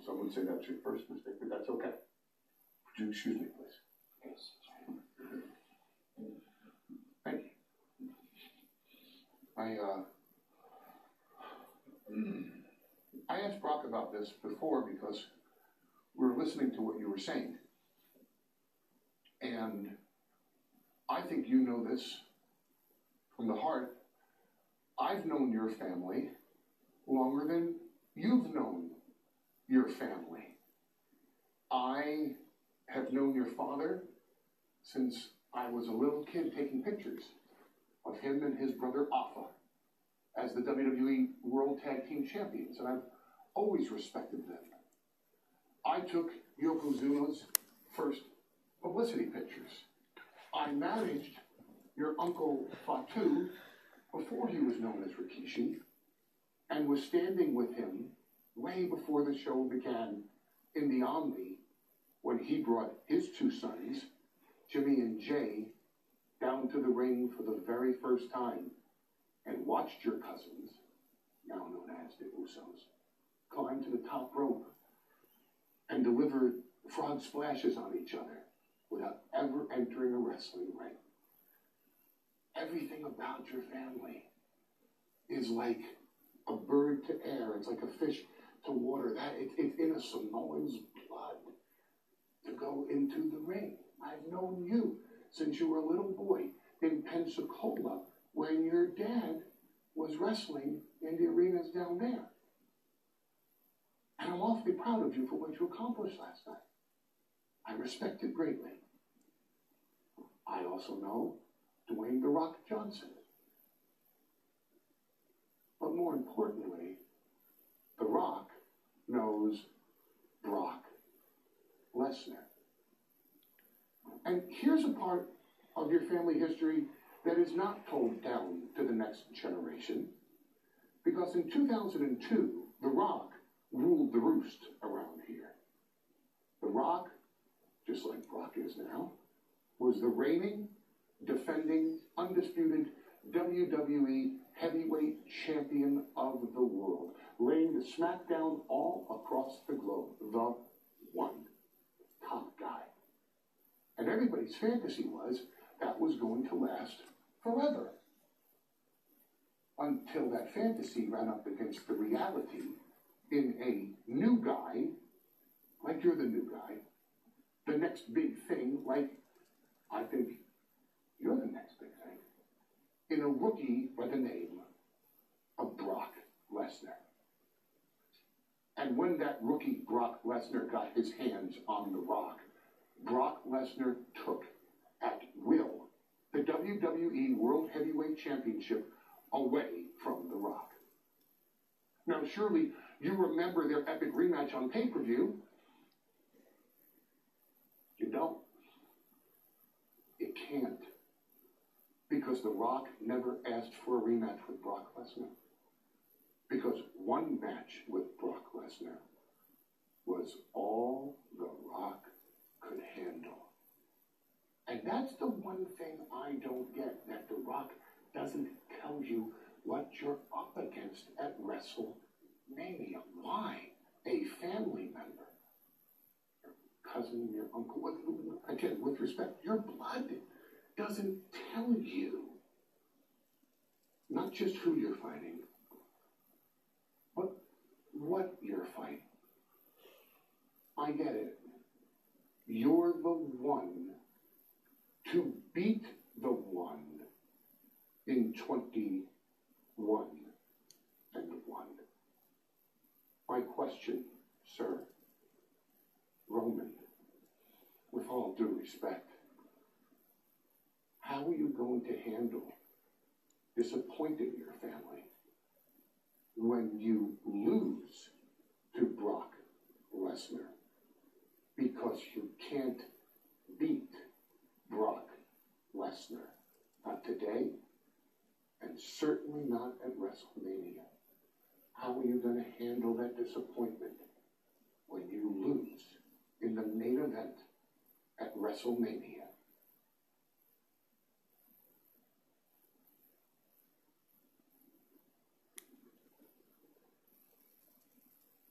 Some would say that's your first mistake, but that's okay. Would you excuse me, please? Yes. Thank you. I asked Brock about this before because we were listening to what you were saying. And I think you know this from the heart. I've known your family longer than you've known your family. I have known your father since I was a little kid taking pictures of him and his brother Afa as the WWE World Tag Team Champions, and I've always respected them. I took Yokozuna's first publicity pictures. I managed your uncle Fatu before he was known as Rikishi, and was standing with him way before the show began in the Omni when he brought his two sons, Jimmy and Jay, down to the ring for the very first time and watched your cousins, now known as the Usos, climb to the top rope and deliver frog splashes on each other without ever entering a wrestling ring. Everything about your family is like a bird to air. It's like a fish to water. It's in a Samoan's blood to go into the ring. I've known you since you were a little boy in Pensacola when your dad was wrestling in the arenas down there. And I'm awfully proud of you for what you accomplished last night. I respect it greatly. I also know Dwayne "The Rock" Johnson. But more importantly, The Rock knows Brock Lesnar. And here's a part of your family history that is not told down to the next generation, because in 2002, The Rock ruled the roost around here. The Rock, just like Brock is now, was the reigning, defending, undisputed WWE heavyweight champion of the world, laying the smackdown all across the globe, the one top guy. And everybody's fantasy was that was going to last forever. Until that fantasy ran up against the reality in a new guy, like you're the new guy, the next big thing, like I think you're the next big thing, in a rookie by the name of Brock Lesnar. And when that rookie Brock Lesnar got his hands on The Rock, Brock Lesnar took at will the WWE World Heavyweight Championship away from The Rock. Now, surely you remember their epic rematch on pay-per-view. You don't. You can't. Because The Rock never asked for a rematch with Brock Lesnar. Because one match with Brock Lesnar was all The Rock could handle. And that's the one thing I don't get, that The Rock doesn't tell you what you're up against at WrestleMania. Why? A family member, your cousin, your uncle, again, with respect, your blood doesn't tell you not just who you're fighting, but what you're fighting. I get it. You're the one to beat the one in 21 and 1. My question, sir, Roman, with all due respect, how are you going to handle disappointing your family when you lose to Brock Lesnar? Because you can't beat Brock Lesnar. Not today, and certainly not at WrestleMania. How are you going to handle that disappointment when you lose in the main event at WrestleMania?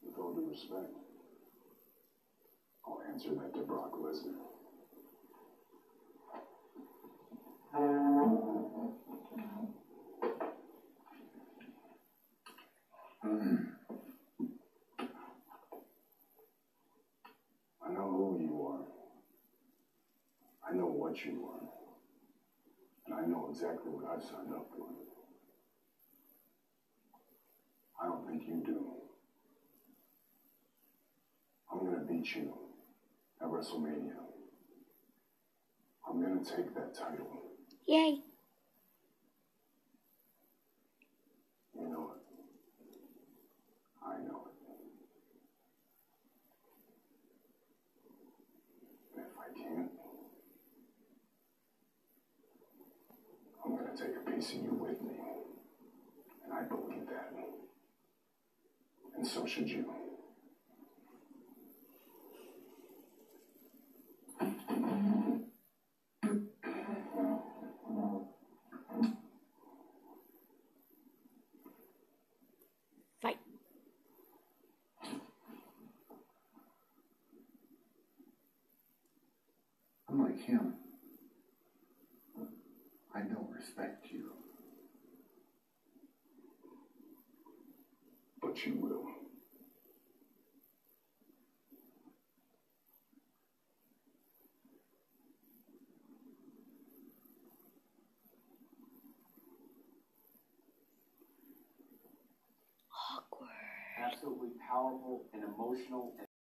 With all due respect, Answer that to Brock Lesnar. I know who you are. I know what you are. And I know exactly what I've signed up for. I don't think you do. I'm gonna beat you at WrestleMania. I'm gonna take that title. Yay. You know it. I know it. And if I can't, I'm gonna take a piece of you with me. And I believe that. And so should you. Fight. Unlike him, I don't respect you. But you will. Awkward. Absolutely powerful and emotional.